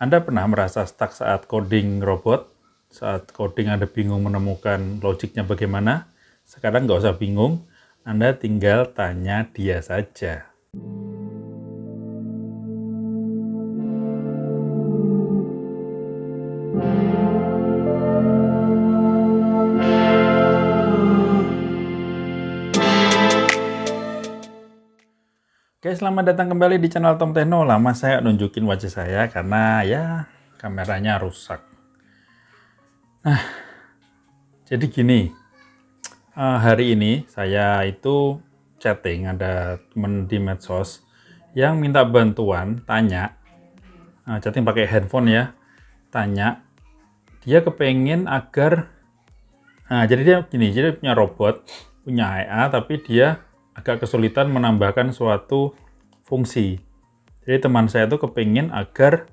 Anda pernah merasa stuck saat coding robot? Saat coding Anda bingung menemukan logiknya bagaimana? Sekarang nggak usah bingung, Anda tinggal tanya dia saja. Oke, selamat datang kembali di channel Tom Techno. Lama saya nunjukin wajah saya karena ya kameranya rusak. Jadi gini, hari ini saya itu chatting, ada temen di medsos yang minta bantuan, tanya, chatting pakai handphone ya, tanya, dia kepengen agar, jadi dia gini, jadi punya robot, punya AI, tapi dia agak kesulitan menambahkan suatu fungsi. Jadi teman saya tuh kepengen agar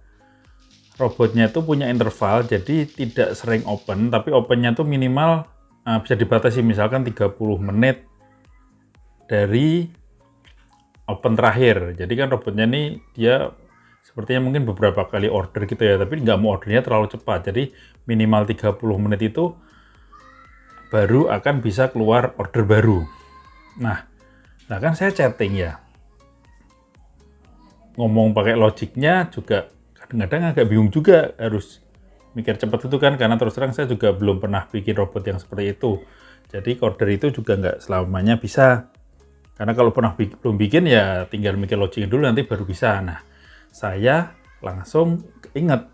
robotnya itu punya interval, jadi tidak sering open, tapi opennya tuh minimal bisa dibatasi, misalkan 30 menit dari open terakhir. Jadi kan robotnya ini dia sepertinya mungkin beberapa kali order gitu ya, tapi nggak mau ordernya terlalu cepat. Jadi minimal 30 menit itu baru akan bisa keluar order baru. Nah kan saya chatting ya, ngomong pakai logiknya juga kadang-kadang agak bingung juga, harus mikir cepat itu kan, karena terus terang saya juga belum pernah bikin robot yang seperti itu. Jadi coder itu juga nggak selamanya bisa, karena kalau pernah belum bikin ya tinggal mikir logiknya dulu, nanti baru bisa. Nah, saya langsung ingat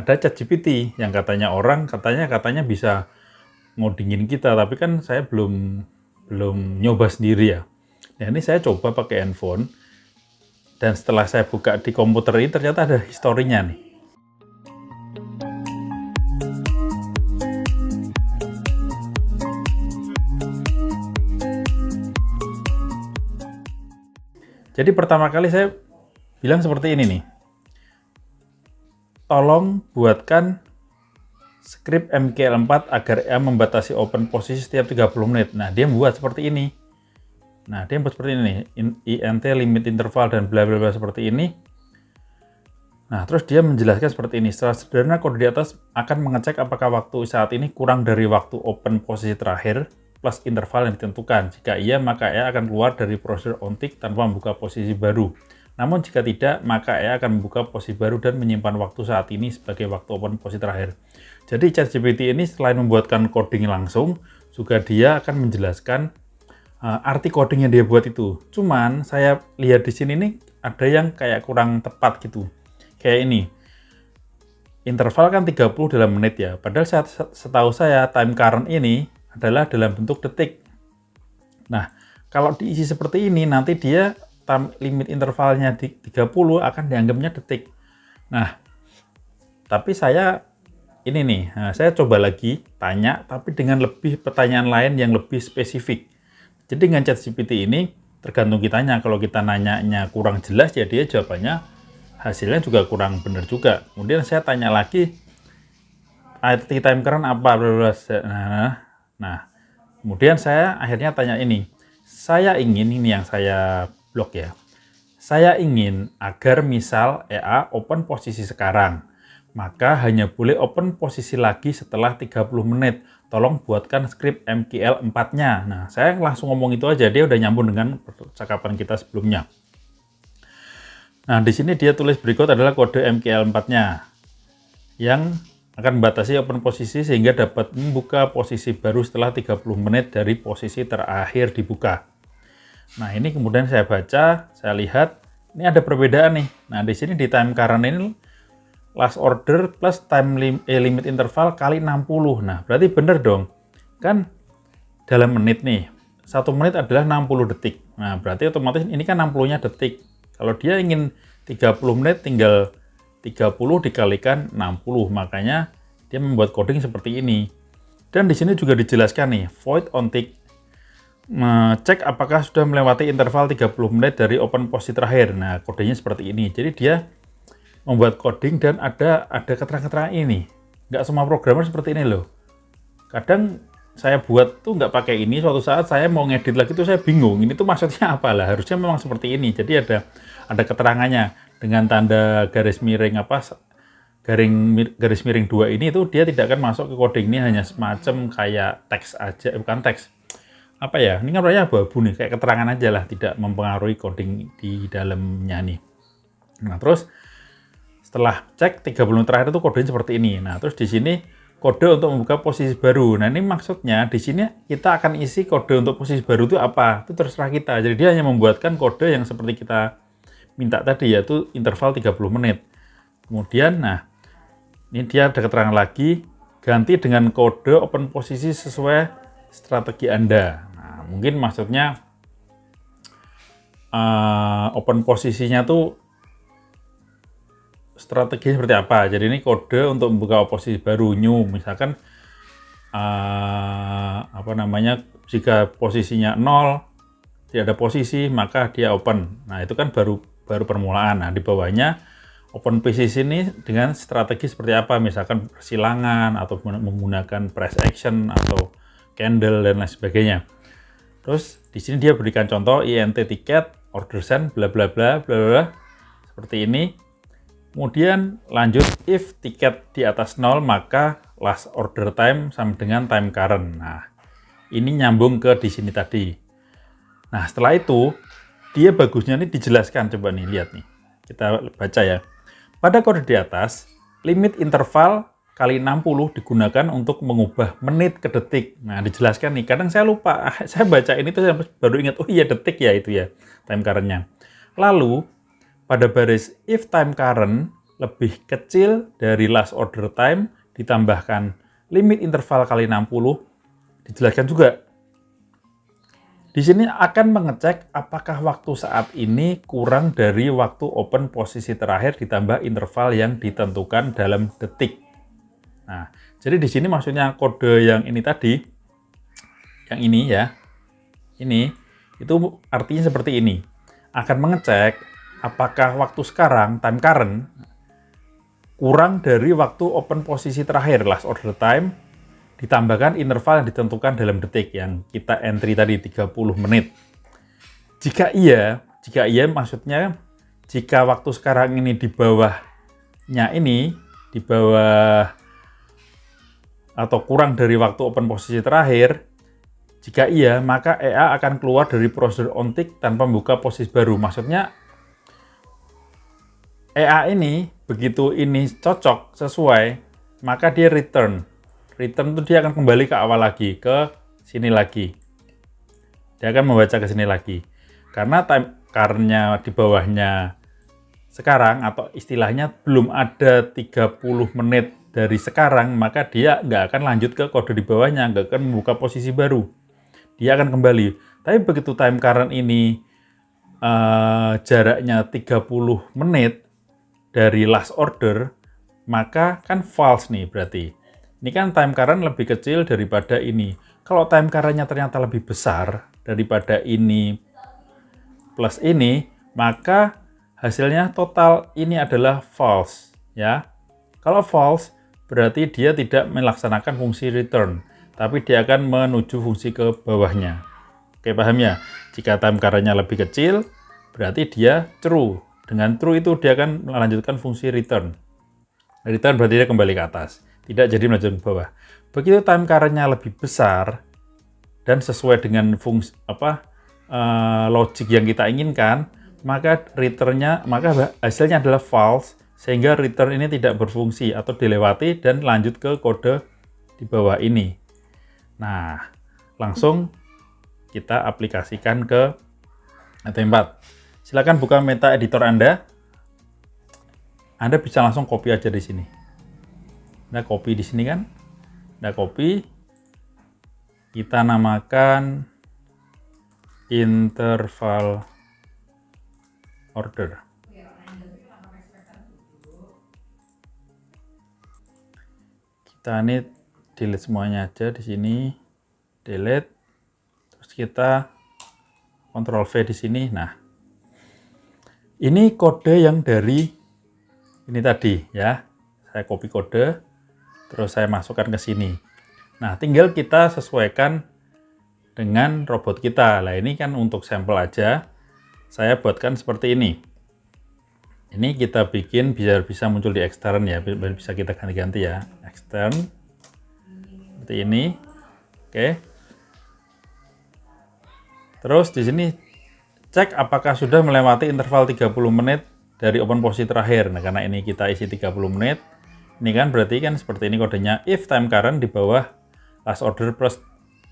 ada ChatGPT yang katanya katanya bisa ngodingin kita, tapi kan saya belum nyoba sendiri ya. Nah, ini saya coba pakai handphone, dan setelah saya buka di komputer ini ternyata ada historinya nih. Jadi pertama kali saya bilang seperti ini nih, tolong buatkan skrip MKL4 agar ia membatasi open posisi setiap 30 menit. Nah, dia membuat seperti ini. Nah, dia membuat seperti ini nih, int limit interval dan bla bla bla seperti ini. Nah, terus dia menjelaskan seperti ini. Secara sederhana, kode di atas akan mengecek apakah waktu saat ini kurang dari waktu open posisi terakhir plus interval yang ditentukan. Jika iya, maka ia akan keluar dari prosedur onTick tanpa membuka posisi baru. Namun jika tidak, maka ia akan membuka posisi baru dan menyimpan waktu saat ini sebagai waktu open posisi terakhir. Jadi ChatGPT ini selain membuatkan coding langsung, juga dia akan menjelaskan arti coding yang dia buat itu. Cuman saya lihat di sini nih ada yang kayak kurang tepat gitu. Kayak ini, interval kan 30 dalam menit ya, padahal setahu saya time current ini adalah dalam bentuk detik. Nah, kalau diisi seperti ini, nanti dia time limit intervalnya di 30 akan dianggapnya detik. Nah, tapi saya ini nih, saya coba lagi tanya, tapi dengan lebih pertanyaan lain yang lebih spesifik. Jadi dengan ChatGPT ini, tergantung kitanya. Kalau kita nanyanya kurang jelas, ya dia jawabannya hasilnya juga kurang benar juga. Kemudian saya tanya lagi, arti time current apa? Nah, kemudian saya akhirnya tanya ini. Saya ingin, ini yang saya blok ya. Saya ingin agar misal EA open posisi sekarang, maka hanya boleh open posisi lagi setelah 30 menit. Tolong buatkan skrip MKL 4-nya. Nah, saya langsung ngomong itu aja, dia udah nyambung dengan percakapan kita sebelumnya. Nah, di sini dia tulis berikut adalah kode MKL 4-nya yang akan membatasi open posisi sehingga dapat membuka posisi baru setelah 30 menit dari posisi terakhir dibuka. Nah, ini kemudian saya baca, saya lihat, ini ada perbedaan nih. Nah, di sini di time current ini last order plus time limit interval kali 60. Nah, berarti bener dong. Kan dalam menit nih, 1 menit adalah 60 detik. Nah, berarti otomatis ini kan 60-nya detik. Kalau dia ingin 30 menit, tinggal 30 dikalikan 60. Makanya dia membuat coding seperti ini. Dan di sini juga dijelaskan nih, void onTick. Cek apakah sudah melewati interval 30 menit dari open posisi terakhir. Nah, kodenya seperti ini. Jadi dia membuat coding dan ada keterangan-keterangan ini. Nggak semua programmer seperti ini loh. Kadang saya buat tuh nggak pakai ini, suatu saat saya mau ngedit lagi tuh saya bingung, ini tuh maksudnya apa lah, harusnya memang seperti ini. Jadi ada keterangannya dengan tanda garis miring apa garis miring 2 ini itu dia tidak akan masuk ke coding. Ini hanya semacam kayak teks aja, bukan teks. Apa ya? Ini kan warnanya abu-abu nih, kayak keterangan aja lah, tidak mempengaruhi coding di dalamnya nih. Nah, terus setelah cek 30 menit terakhir itu kodenya seperti ini. Nah, terus di sini kode untuk membuka posisi baru. Nah, ini maksudnya di sini kita akan isi kode untuk posisi baru itu apa? Itu terserah kita. Jadi dia hanya membuatkan kode yang seperti kita minta tadi, yaitu interval 30 menit. Kemudian, nah, ini dia ada keterangan lagi, ganti dengan kode open posisi sesuai strategi Anda. Nah, mungkin maksudnya open posisinya tuh strategi seperti apa. Jadi ini kode untuk membuka posisi baru, new. Misalkan apa namanya, jika posisinya 0, tidak ada posisi, maka dia open. Nah, itu kan baru permulaan. Nah, di bawahnya open posisi ini dengan strategi seperti apa, misalkan persilangan atau menggunakan press action atau candle dan lain sebagainya. Terus di sini dia berikan contoh int tiket, order send, bla bla bla bla bla seperti ini. Kemudian lanjut if tiket di atas 0 maka last order time sama dengan time current. Nah, ini nyambung ke di sini tadi. Nah, setelah itu dia bagusnya nih dijelaskan, coba nih lihat nih. Kita baca ya. Pada kode di atas, limit interval kali 60 digunakan untuk mengubah menit ke detik. Nah, dijelaskan nih. Kadang saya lupa, saya baca ini tuh baru ingat, oh iya detik ya itu ya, time current-nya. Lalu, pada baris if time current lebih kecil dari last order time, ditambahkan limit interval kali 60, dijelaskan juga. Di sini akan mengecek apakah waktu saat ini kurang dari waktu open posisi terakhir ditambah interval yang ditentukan dalam detik. Nah, jadi di sini maksudnya kode yang ini tadi, yang ini ya, ini, itu artinya seperti ini. Akan mengecek apakah waktu sekarang, time current, kurang dari waktu open posisi terakhir, last order time, ditambahkan interval yang ditentukan dalam detik yang kita entry tadi 30 menit. Jika iya maksudnya jika waktu sekarang ini di bawahnya ini, di bawah atau kurang dari waktu open posisi terakhir, jika iya maka EA akan keluar dari prosedur on tick tanpa membuka posisi baru. Maksudnya EA ini begitu ini cocok sesuai, maka dia return itu dia akan kembali ke awal lagi, ke sini lagi. Dia akan membaca ke sini lagi. Karena time current-nya di bawahnya sekarang, atau istilahnya belum ada 30 menit dari sekarang, maka dia nggak akan lanjut ke kode di bawahnya, nggak akan membuka posisi baru. Dia akan kembali. Tapi begitu time current ini jaraknya 30 menit dari last order, maka kan false nih berarti. Ini kan time current lebih kecil daripada ini. Kalau time current-nya ternyata lebih besar daripada ini plus ini, maka hasilnya total ini adalah false, ya. Kalau false, berarti dia tidak melaksanakan fungsi return, tapi dia akan menuju fungsi ke bawahnya. Oke, paham ya? Jika time current-nya lebih kecil, berarti dia true. Dengan true itu dia akan melanjutkan fungsi return. Return berarti dia kembali ke atas, tidak jadi melanjutkan ke bawah. Begitu time current-nya lebih besar dan sesuai dengan fungsi logik yang kita inginkan, maka hasilnya adalah false, sehingga return ini tidak berfungsi atau dilewati dan lanjut ke kode di bawah ini. Nah, langsung kita aplikasikan ke AT4. Silakan buka meta editor Anda. Anda bisa langsung copy aja di sini. Anda copy di sini kan? Anda copy. Kita namakan interval order. Kita ini delete semuanya aja di sini. Delete. Terus kita Ctrl V di sini. Nah, ini kode yang dari ini tadi ya. Saya copy kode, terus saya masukkan ke sini. Nah, tinggal kita sesuaikan dengan robot kita. Nah, ini kan untuk sampel aja. Saya buatkan seperti ini. Ini kita bikin biar bisa muncul di extern ya, biar bisa kita ganti-ganti ya. Extern seperti ini. Oke. Terus di sini cek apakah sudah melewati interval 30 menit dari open posisi terakhir. Nah, karena ini kita isi 30 menit, ini kan berarti kan seperti ini kodenya, if time current di bawah last order plus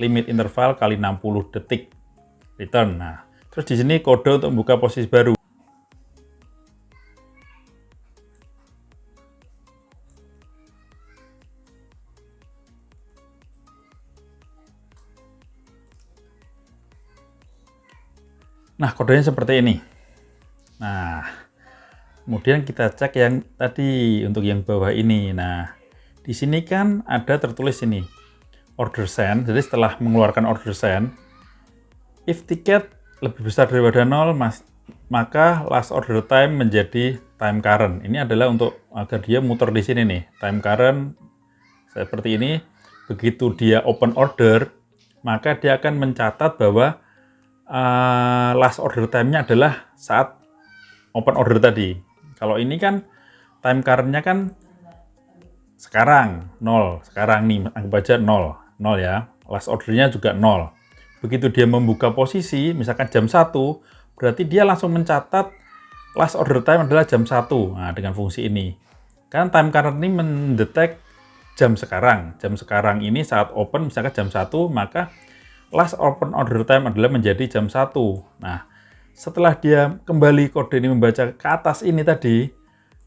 limit interval kali 60 detik return. Nah, terus di sini kode untuk membuka posisi baru. Nah, kodenya seperti ini. Nah, kemudian kita cek yang tadi untuk yang bawah ini. Nah, di sini kan ada tertulis ini order send. Jadi setelah mengeluarkan order send, if tiket lebih besar daripada 0, maka last order time menjadi time current. Ini adalah untuk agar dia muter di sini nih. Time current seperti ini. Begitu dia open order, maka dia akan mencatat bahwa last order time-nya adalah saat open order tadi. Kalau ini kan time current-nya kan sekarang 0, sekarang nih anggap aja 0 ya. Last order-nya juga 0. Begitu dia membuka posisi, misalkan jam 1, berarti dia langsung mencatat last order time adalah jam 1. Nah, dengan fungsi ini. Kan time current ini mendetek jam sekarang. Jam sekarang ini saat open misalkan jam 1, maka last open order time adalah menjadi jam 1. Nah, setelah dia kembali kode ini membaca ke atas ini tadi,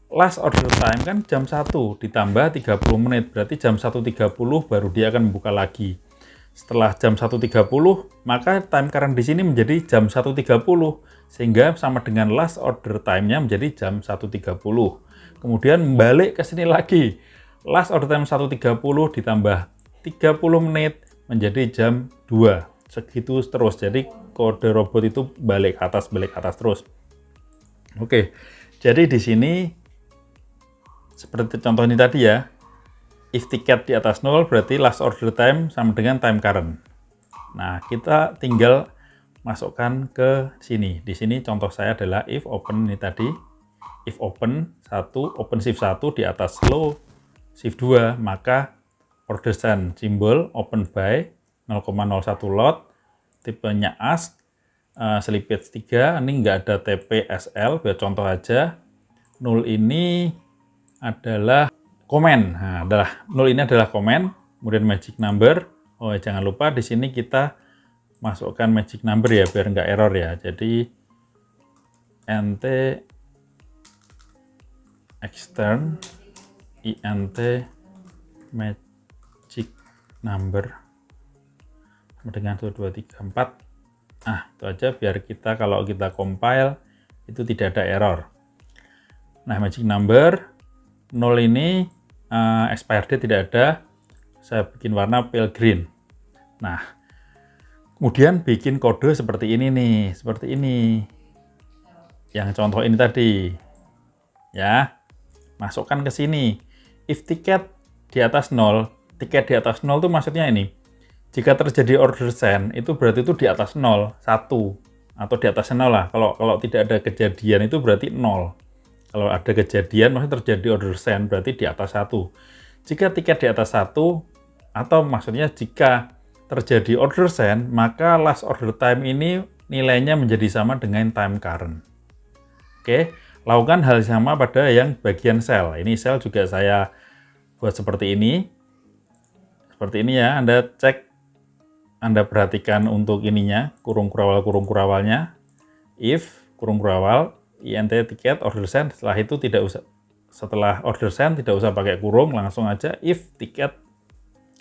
last order time kan jam 1 ditambah 30 menit, berarti jam 1.30 baru dia akan membuka lagi. Setelah jam 1.30, maka time current di sini menjadi jam 1.30, sehingga sama dengan last order time-nya menjadi jam 1.30. Kemudian balik ke sini lagi, last order time 1.30 ditambah 30 menit, menjadi jam 2, segitu terus. Jadi kode robot itu balik ke atas terus. Oke, jadi di sini seperti contoh ini tadi ya, if tiket di atas 0 berarti last order time sama dengan time current. Nah, kita tinggal masukkan ke sini. Di sini contoh saya adalah if open ini tadi, if open 1, open shift 1 di atas slow shift 2, maka order send simbol open by 0,01 lot, tipenya ask, slippage 3, ini nggak ada TPSL, biar contoh aja. 0 ini adalah komen, nah, 0 ini adalah komen, kemudian magic number. Oh, jangan lupa di sini kita masukkan magic number ya, biar nggak error ya. Jadi int extern int magic number dengan 1, 2, 3, 4. Nah, itu aja biar kita kalau kita compile itu tidak ada error. Nah, magic number 0 ini expired date tidak ada. Saya bikin warna pale green. Nah, kemudian bikin kode seperti ini nih, seperti ini. Yang contoh ini tadi. Ya. Masukkan ke sini. If tiket di atas 0, tiket di atas 0 itu maksudnya ini. Jika terjadi order send, itu berarti itu di atas 0, 1. Atau di atas 0 lah. Kalau tidak ada kejadian itu berarti 0. Kalau ada kejadian, maksudnya terjadi order send, berarti di atas 1. Jika tiket di atas 1, atau maksudnya jika terjadi order send, maka last order time ini nilainya menjadi sama dengan time current. Oke, lakukan hal sama pada yang bagian sel. Ini sel juga saya buat seperti ini. Seperti ini ya, Anda cek, Anda perhatikan untuk ininya, kurung kurawalnya. If, kurung kurawal, int tiket, order send, setelah itu tidak usah, setelah order send tidak usah pakai kurung, langsung aja if tiket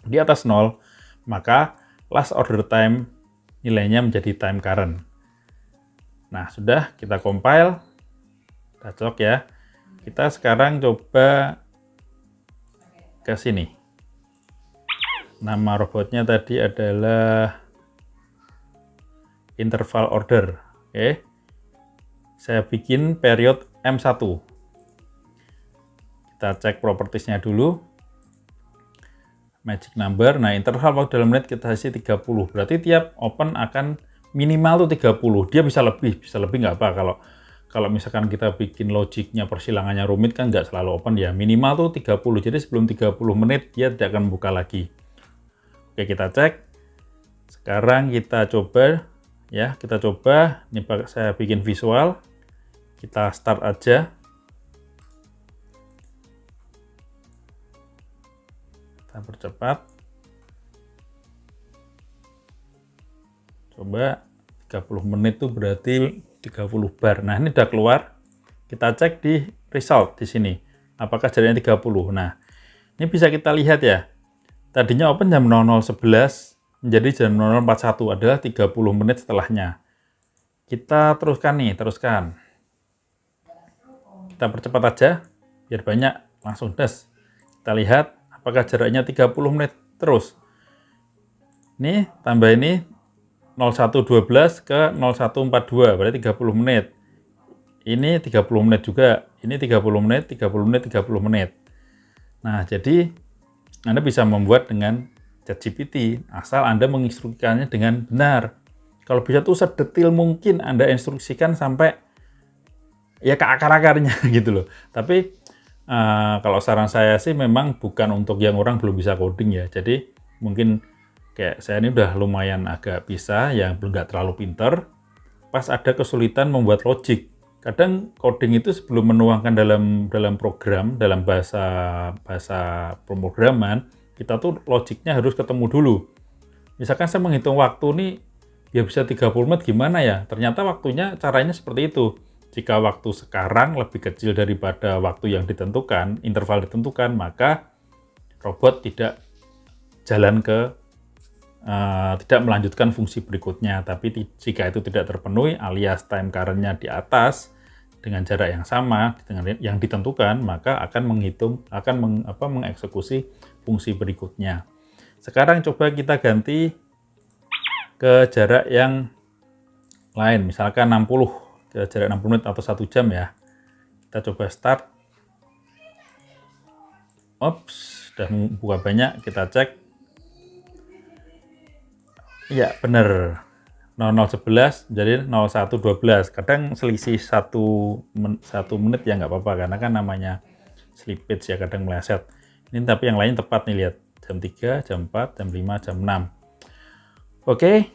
di atas 0, maka last order time nilainya menjadi time current. Nah, sudah kita compile, kita cocok ya. Kita sekarang coba ke sini. Nama robotnya tadi adalah interval order. Oke. Saya bikin period M1. Kita cek propertiesnya dulu. Magic number. Nah, interval waktu dalam menit kita isi 30. Berarti tiap open akan minimal tuh 30. Dia bisa lebih nggak apa. kalau misalkan kita bikin logiknya persilangannya rumit kan nggak selalu open ya. Minimal tuh 30, jadi sebelum 30 menit dia tidak akan buka lagi. Oke, kita cek. Sekarang kita coba ya, kita coba. Ini saya bikin visual. Kita start aja. Kita percepat. Coba 30 menit itu berarti 30 bar. Nah, ini udah keluar. Kita cek di result di sini. Apakah jaraknya 30? Nah, ini bisa kita lihat ya. Tadinya open jam 00.11 menjadi jam 00.41 adalah 30 menit setelahnya. Kita teruskan nih, teruskan. Kita percepat aja biar banyak, langsung das. Kita lihat apakah jaraknya 30 menit terus. Ini tambah ini 01.12 ke 01.42 berarti 30 menit. Ini 30 menit juga. Ini 30 menit, 30 menit, 30 menit. Nah, jadi Anda bisa membuat dengan ChatGPT asal Anda menginstruksikannya dengan benar. Kalau bisa tuh sedetil mungkin Anda instruksikan sampai ya ke akar-akarnya gitu loh. Tapi kalau saran saya sih memang bukan untuk yang orang belum bisa coding ya. Jadi mungkin kayak saya ini udah lumayan agak bisa, yang belum nggak terlalu pinter. Pas ada kesulitan membuat logic, kadang coding itu sebelum menuangkan dalam program, dalam bahasa pemrograman, kita tuh logiknya harus ketemu dulu. Misalkan saya menghitung waktu nih, biar bisa 30 menit gimana ya? Ternyata waktunya caranya seperti itu. Jika waktu sekarang lebih kecil daripada waktu yang ditentukan, interval ditentukan, maka robot tidak jalan tidak melanjutkan fungsi berikutnya. Tapi jika itu tidak terpenuhi alias time current-nya di atas dengan jarak yang sama dengan yang ditentukan, maka akan mengeksekusi fungsi berikutnya. Sekarang coba kita ganti ke jarak yang lain, misalkan 60, ke jarak 60 menit atau 1 jam ya. Kita coba start. Ops, sudah membuka banyak, kita cek. Iya, benar. 00.11 jadi 01.12. Kadang selisih 1 menit ya nggak apa-apa, karena kan namanya slippage ya, kadang meleset. Ini tapi yang lain tepat nih, lihat. Jam 3, jam 4, jam 5, jam 6. Oke,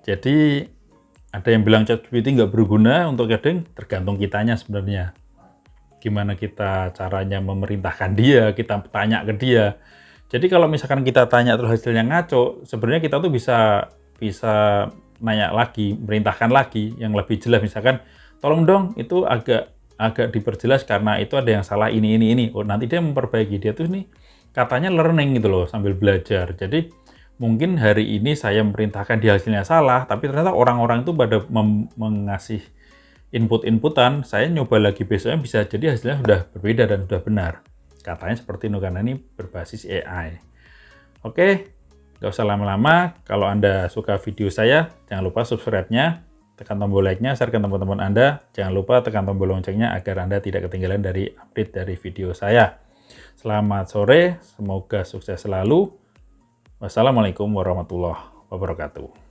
jadi ada yang bilang ChatGPT nggak berguna untuk coding, tergantung kitanya sebenarnya. Gimana kita caranya memerintahkan dia, kita tanya ke dia. Jadi kalau misalkan kita tanya terus hasilnya ngaco, sebenarnya kita tuh bisa nanya lagi, merintahkan lagi yang lebih jelas. Misalkan, tolong dong itu agak diperjelas karena itu ada yang salah ini. Oh, nanti dia memperbaiki. Dia tuh nih katanya learning gitu loh, sambil belajar. Jadi mungkin hari ini saya memerintahkan dia hasilnya salah, tapi ternyata orang-orang itu pada mengasih inputan, saya nyoba lagi besoknya bisa jadi hasilnya sudah berbeda dan sudah benar. Katanya seperti itu karena ini berbasis AI. Oke, nggak usah lama-lama. Kalau Anda suka video saya, jangan lupa subscribe-nya, tekan tombol like-nya, share ke teman-teman Anda. Jangan lupa tekan tombol loncengnya agar Anda tidak ketinggalan dari update dari video saya. Selamat sore, semoga sukses selalu. Wassalamualaikum warahmatullahi wabarakatuh.